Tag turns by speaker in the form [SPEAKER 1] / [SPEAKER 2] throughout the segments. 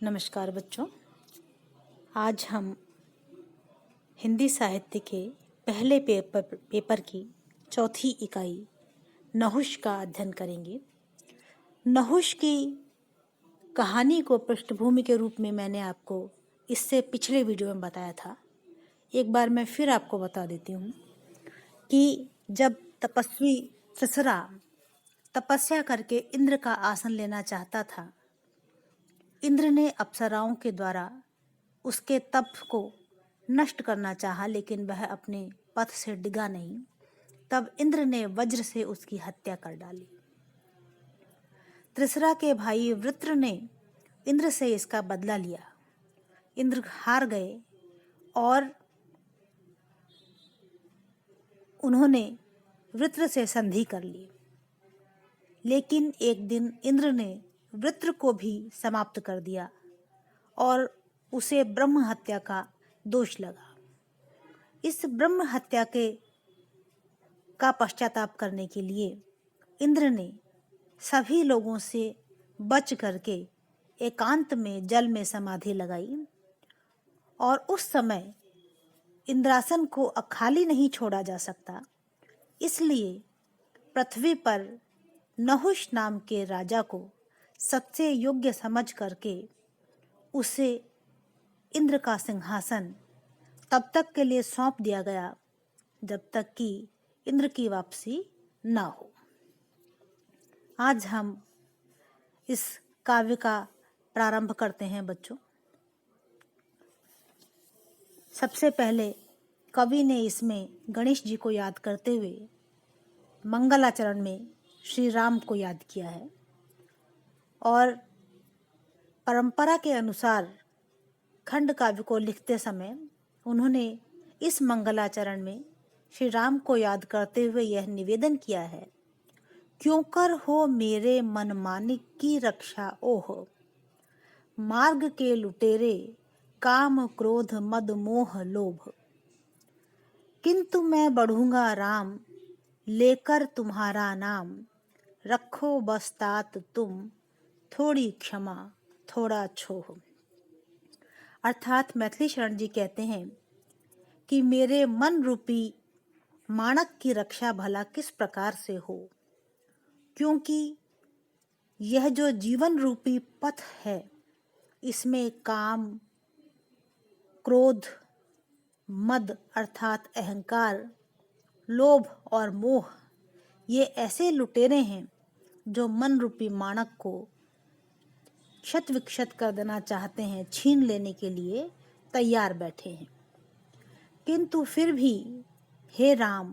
[SPEAKER 1] नमस्कार बच्चों। आज हम हिंदी साहित्य के पहले पेपर की चौथी इकाई नहुष का अध्ययन करेंगे। नहुष की कहानी को पृष्ठभूमि के रूप में मैंने आपको इससे पिछले वीडियो में बताया था। एक बार मैं फिर आपको बता देती हूँ कि जब तपस्वी त्रिसरा तपस्या करके इंद्र का आसन लेना चाहता था, इंद्र ने अप्सराओं के द्वारा उसके तप को नष्ट करना चाहा, लेकिन वह अपने पथ से डिगा नहीं। तब इंद्र ने वज्र से उसकी हत्या कर डाली। त्रिसरा के भाई वृत्र ने इंद्र से इसका बदला लिया। इंद्र हार गए और उन्होंने वृत्र से संधि कर ली। लेकिन एक दिन इंद्र ने वृत्र को भी समाप्त कर दिया और उसे ब्रह्म हत्या का दोष लगा। इस ब्रह्म हत्या का पश्चाताप करने के लिए इंद्र ने सभी लोगों से बच करके एकांत में जल में समाधि लगाई और उस समय इंद्रासन को खाली नहीं छोड़ा जा सकता, इसलिए पृथ्वी पर नहुष नाम के राजा को सबसे योग्य समझ करके उसे इंद्र का सिंहासन तब तक के लिए सौंप दिया गया जब तक कि इंद्र की वापसी ना हो। आज हम इस काव्य का प्रारंभ करते हैं बच्चों। सबसे पहले कवि ने इसमें गणेश जी को याद करते हुए मंगलाचरण में श्री राम को याद किया है और परंपरा के अनुसार खंड काव्य को लिखते समय उन्होंने इस मंगलाचरण में श्री राम को याद करते हुए यह निवेदन किया है, क्यों कर हो मेरे मन मानिक की रक्षा ओह, मार्ग के लुटेरे काम क्रोध मद मोह लोभ, किंतु मैं बढ़ूंगा राम लेकर तुम्हारा नाम, रखो बस तात तुम थोड़ी क्षमा थोड़ा छोह। अर्थात मैथिली शरण जी कहते हैं कि मेरे मन रूपी माणक की रक्षा भला किस प्रकार से हो, क्योंकि यह जो जीवन रूपी पथ है इसमें काम, क्रोध, मद अर्थात अहंकार, लोभ और मोह ये ऐसे लुटेरे हैं जो मन रूपी माणक को क्षत विक्षत कर देना चाहते हैं, छीन लेने के लिए तैयार बैठे हैं। किंतु फिर भी हे राम,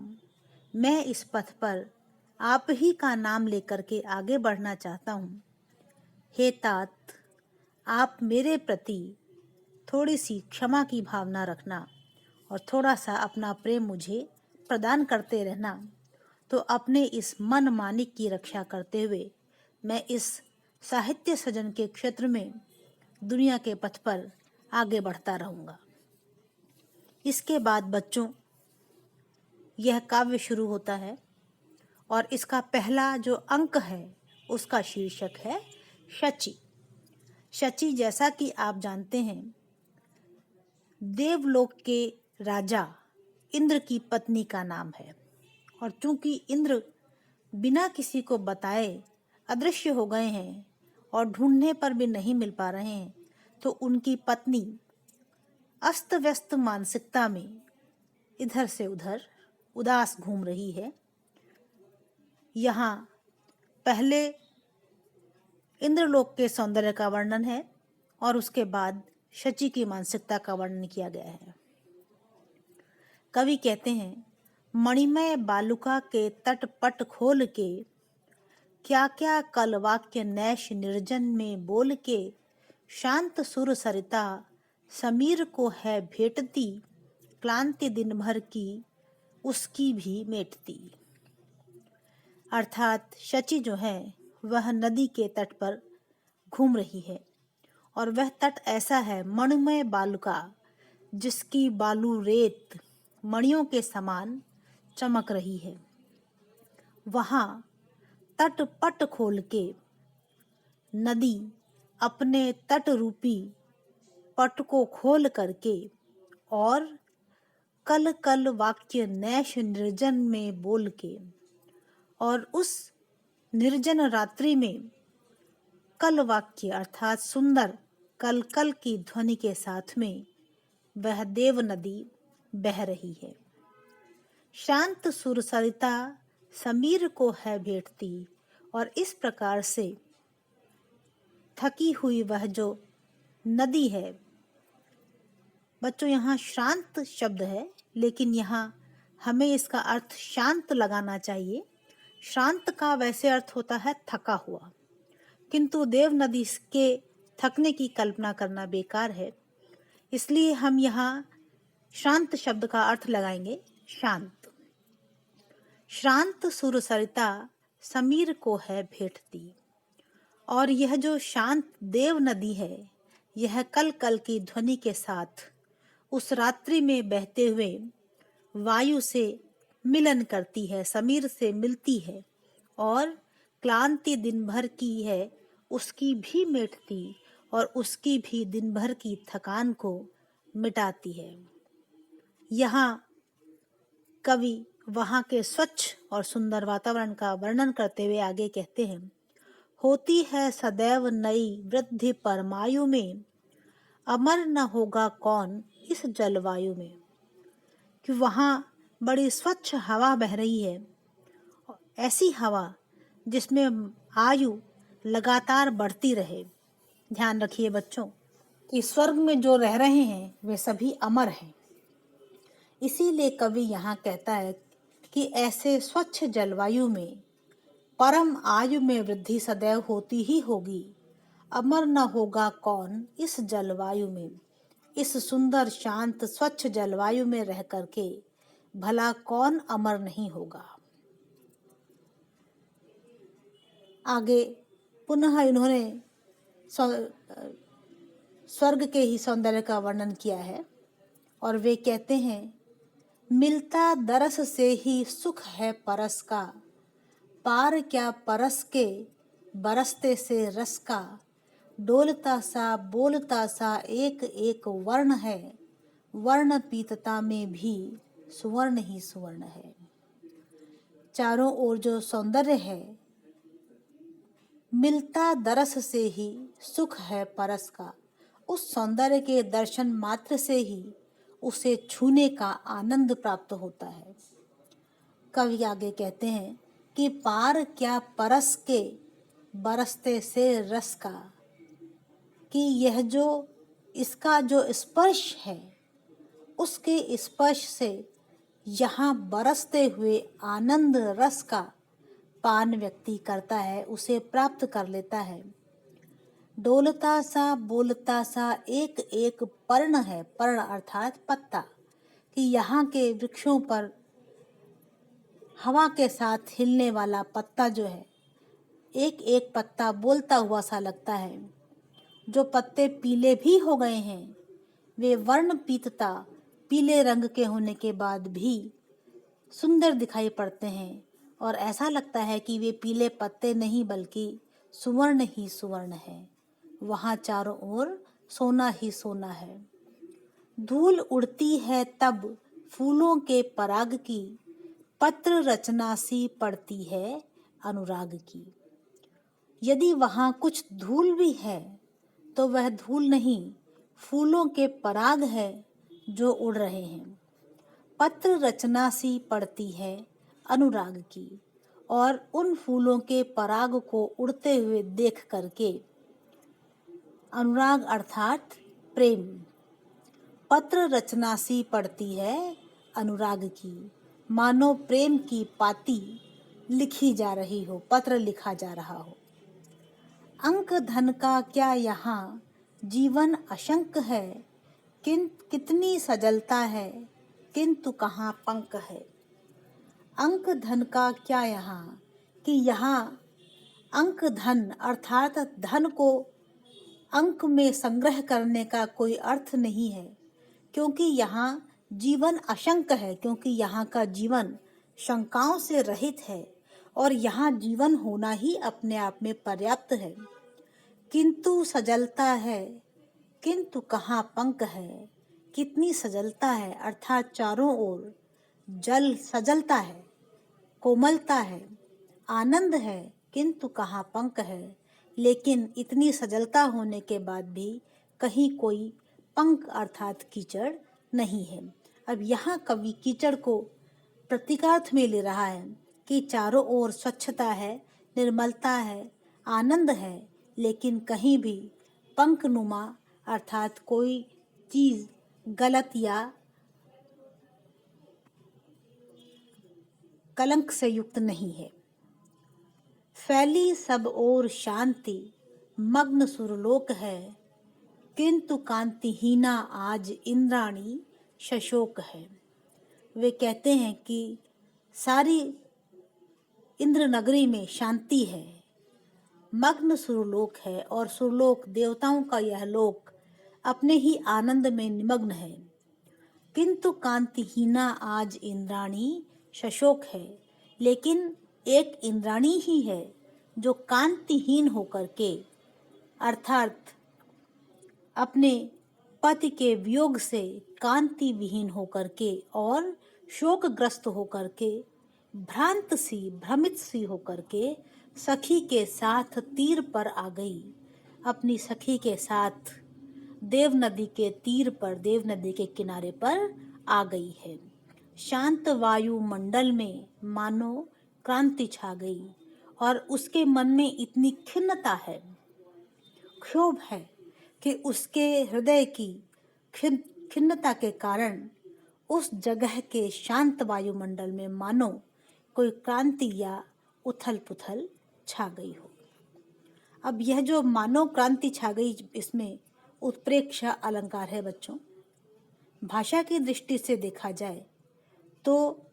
[SPEAKER 1] मैं इस पथ पर आप ही का नाम लेकर के आगे बढ़ना चाहता हूँ। हे तात, आप मेरे प्रति थोड़ी सी क्षमा की भावना रखना और थोड़ा सा अपना प्रेम मुझे प्रदान करते रहना, तो अपने इस मन मानिक की रक्षा करते हुए मैं इस साहित्य सृजन के क्षेत्र में दुनिया के पथ पर आगे बढ़ता रहूँगा। इसके बाद बच्चों यह काव्य शुरू होता है और इसका पहला जो अंक है उसका शीर्षक है शची। शची जैसा कि आप जानते हैं देवलोक के राजा इंद्र की पत्नी का नाम है, और चूंकि इंद्र बिना किसी को बताए अदृश्य हो गए हैं और ढूंढने पर भी नहीं मिल पा रहे हैं, तो उनकी पत्नी अस्त व्यस्त मानसिकता में इधर से उधर उदास घूम रही है। यहाँ पहले इंद्रलोक के सौंदर्य का वर्णन है और उसके बाद शची की मानसिकता का वर्णन किया गया है। कवि कहते हैं, मणिमय बालुका के तट पट खोल के, क्या क्या कल वाक्य नैश निर्जन में बोल के, शांत सुर सरिता समीर को है भेटती, क्लांति दिन भर की उसकी भी मेटती। अर्थात शची जो है वह नदी के तट पर घूम रही है और वह तट ऐसा है मणिमय बालुका, जिसकी बालू रेत मणियों के समान चमक रही है। वहाँ तट पट खोल के नदी अपने तट रूपी पट को खोल करके और कल कल वाक्य नैश निर्जन में बोल के, और उस निर्जन रात्रि में कल वाक्य अर्थात सुंदर कल कल की ध्वनि के साथ में वह देव नदी बह रही है। शांत सुर सरिता समीर को है भेटती, और इस प्रकार से थकी हुई वह जो नदी है, बच्चों यहाँ शांत शब्द है लेकिन यहाँ हमें इसका अर्थ शांत लगाना चाहिए। शांत का वैसे अर्थ होता है थका हुआ, किंतु देव नदी के थकने की कल्पना करना बेकार है, इसलिए हम यहाँ शांत शब्द का अर्थ लगाएंगे शांत। शांत सुर सरिता समीर को है भेटती, और यह जो शांत देव नदी है, यह कल कल की ध्वनि के साथ उस रात्रि में बहते हुए वायु से मिलन करती है, समीर से मिलती है, और क्लांति दिन भर की है उसकी भी मिटती, और उसकी भी दिन भर की थकान को मिटाती है। यहाँ कवि वहाँ के स्वच्छ और सुंदर वातावरण का वर्णन करते हुए आगे कहते हैं, होती है सदैव नई वृद्धि परमायु में, अमर न होगा कौन इस जलवायु में। कि वहाँ बड़ी स्वच्छ हवा बह रही है, ऐसी हवा जिसमें आयु लगातार बढ़ती रहे। ध्यान रखिए बच्चों कि स्वर्ग में जो रह रहे हैं वे सभी अमर हैं। इसीलिए कवि यहाँ कहता है कि ऐसे स्वच्छ जलवायु में परम आयु में वृद्धि सदैव होती ही होगी, अमर न होगा कौन इस जलवायु में। इस सुंदर शांत स्वच्छ जलवायु में रह करके भला कौन अमर नहीं होगा। आगे पुनः इन्होंने स्वर्ग के ही सौंदर्य का वर्णन किया है, और वे कहते हैं, मिलता दरस से ही सुख है परस का, पार क्या परस के बरसते से रस का, डोलता सा बोलता सा एक एक वर्ण है, वर्ण पीतता में भी सुवर्ण ही सुवर्ण है। चारों ओर जो सौंदर्य है, मिलता दरस से ही सुख है परस का, उस सौंदर्य के दर्शन मात्र से ही उसे छूने का आनंद प्राप्त होता है। कवि आगे कहते हैं कि पार क्या परस के बरसते से रस का, कि यह जो इसका जो स्पर्श है, उसके स्पर्श से यहाँ बरसते हुए आनंद रस का पान व्यक्ति करता है, उसे प्राप्त कर लेता है। डोलता सा बोलता सा एक एक पर्ण है, पर्ण अर्थात पत्ता, कि यहाँ के वृक्षों पर हवा के साथ हिलने वाला पत्ता जो है, एक एक पत्ता बोलता हुआ सा लगता है। जो पत्ते पीले भी हो गए हैं, वे वर्ण पीतता पीले रंग के होने के बाद भी सुंदर दिखाई पड़ते हैं, और ऐसा लगता है कि वे पीले पत्ते नहीं बल्कि सुवर्ण ही सुवर्ण है। वहाँ चारों ओर सोना ही सोना है। धूल उड़ती है तब फूलों के पराग की, पत्र रचना सी पड़ती है अनुराग की। यदि वहाँ कुछ धूल भी है तो वह धूल नहीं, फूलों के पराग है जो उड़ रहे हैं। पत्र रचना सी पड़ती है अनुराग की, और उन फूलों के पराग को उड़ते हुए देख करके, अनुराग अर्थात प्रेम, पत्र रचना सी पड़ती है अनुराग की, मानो प्रेम की पाती लिखी जा रही हो, पत्र लिखा जा रहा हो। अंक धन का क्या यहाँ जीवन अशंक है, कितनी सजलता है किंतु कहाँ पंक है। अंक धन का क्या यहाँ, कि यहाँ अंक धन अर्थात धन को अंक में संग्रह करने का कोई अर्थ नहीं है, क्योंकि यहाँ जीवन अशंक है, क्योंकि यहाँ का जीवन शंकाओं से रहित है, और यहाँ जीवन होना ही अपने आप में पर्याप्त है। किंतु सजलता है, किंतु कहाँ पंख है। कितनी सजलता है, अर्थात चारों ओर जल सजलता है, कोमलता है, आनंद है, किंतु कहाँ पंख है। लेकिन इतनी सजलता होने के बाद भी कहीं कोई पंख अर्थात कीचड़ नहीं है। अब यहाँ कवि कीचड़ को प्रतीकार्थ में ले रहा है कि चारों ओर स्वच्छता है, निर्मलता है, आनंद है, लेकिन कहीं भी पंखनुमा अर्थात कोई चीज गलत या कलंक से युक्त नहीं है। फैली सब ओर शांति, मग्न सुरलोक है, किंतु कांतिहीना आज इंद्राणी शशोक है। वे कहते हैं कि सारी इंद्र नगरी में शांति है, मग्न सुरलोक है, और सुरलोक देवताओं का यह लोक अपने ही आनंद में निमग्न है। किंतु कांतिहीना आज इंद्राणी शशोक है, लेकिन एक इंद्राणी ही है जो कांतिहीन होकर के अर्थात अपने पति के वियोग से कांति विहीन होकर के और शोकग्रस्त होकर के भ्रमित सी होकर के सखी के साथ तीर पर आ गई। अपनी सखी के साथ देव नदी के तीर पर, देव नदी के किनारे पर आ गई है। शांत वायु मंडल में मानो क्रांति छा गई और उसके मन में इतनी खिन्नता है, क्षोभ है कि उसके हृदय की खिन्नता के कारण उस जगह के शांत वायुमंडल में मानो कोई क्रांति या उथल पुथल छा गई हो। अब यह जो मानो क्रांति छा गई, इसमें उत्प्रेक्षा अलंकार है बच्चों। भाषा की दृष्टि से देखा जाए तो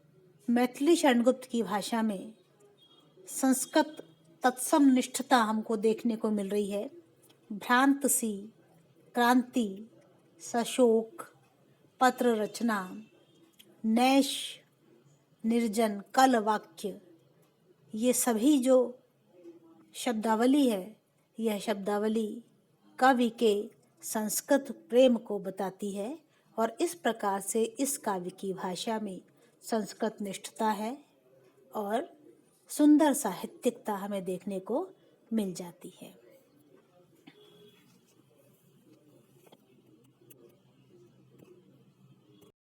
[SPEAKER 1] मैथिली शरणगुप्त की भाषा में संस्कृत तत्सम निष्ठता हमको देखने को मिल रही है। भ्रांत सी, क्रांति, सशोक, पत्र रचना, नैश, निर्जन, कल वाक्य, ये सभी जो शब्दावली है, यह शब्दावली कवि के संस्कृत प्रेम को बताती है और इस प्रकार से इस काव्य की भाषा में संस्कृत निष्ठता है और सुंदर साहित्यिकता हमें देखने को मिल जाती है।